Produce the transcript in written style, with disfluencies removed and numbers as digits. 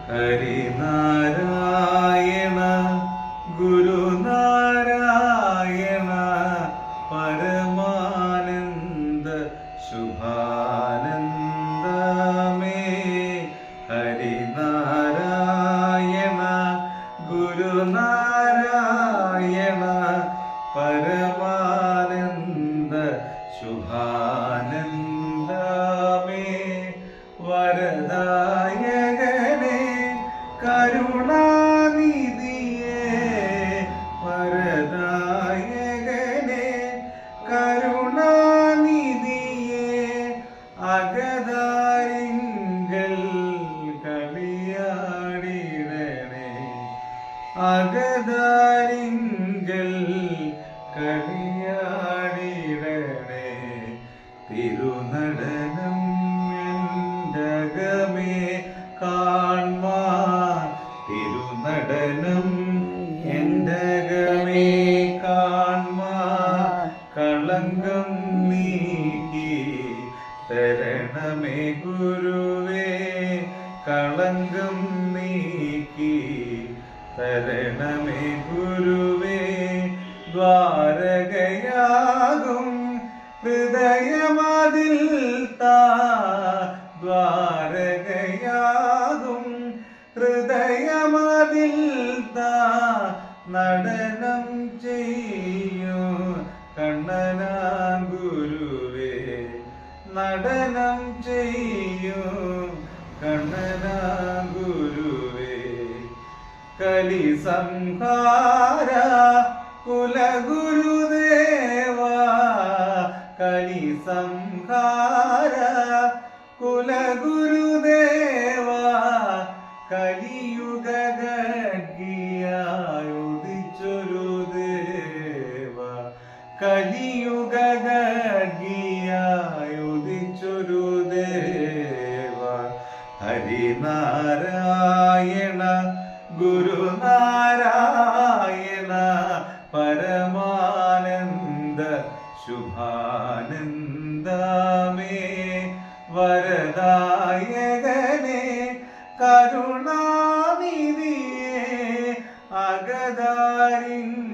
ഹരിനാരായണ ഗുരുനാരായണ പരമാനന്ദ ശുഭാനന്ദമേ. ഹരിനാരായണ ഗുരുനാരായണ പരമാനന്ദ ശുഭാനന്ദമേ. വരദായകനേ കരുണാനിധിയേ, വരദായകനേ കരുണാനിധിയേ, അകതാരിങ്കൽ കളിയാടിടണേ, അകതാരിങ്കൽ കളിയാടിടണേ. തിരുനടനം എൻ്റകമേ കാൺമാൻ, തിരുനടനം എൻ്റകമേ കാൺമാൻ. കളങ്കം നീക്കി തരണമേ ഗുരുവേ, കളങ്കം നീക്കി തരണമേ ഗുരുവേ. ദ്വാരകയാകും ഹൃദയമതിൽ താ, ദ്വാരകയാകും ഹൃദയമതിൽ താ. നടനം ചെയ്യൂ കണ്ണനാം ഗുരുവേ, നടനം ചെയ്യൂ കണ്ണനാം ഗുരുവേ. കലി സംഹാര കുലഗുരുദേവ, കലി സംഹാര കുലഗുരുദേവ. കലിയുഗ ഗർഗിയായുദിച്ചൊരു ദേവ, കലിയുഗ ഗർഗിയായുദിച്ചൊരു ദേവ. ഹരിനാരായണ ഗുരുനാരായണ പരമാനന്ദ ശുഭാനന്ദമേ. വരദായകനേ കരുണാനിധിയേ, അകതാരിങ്കൽ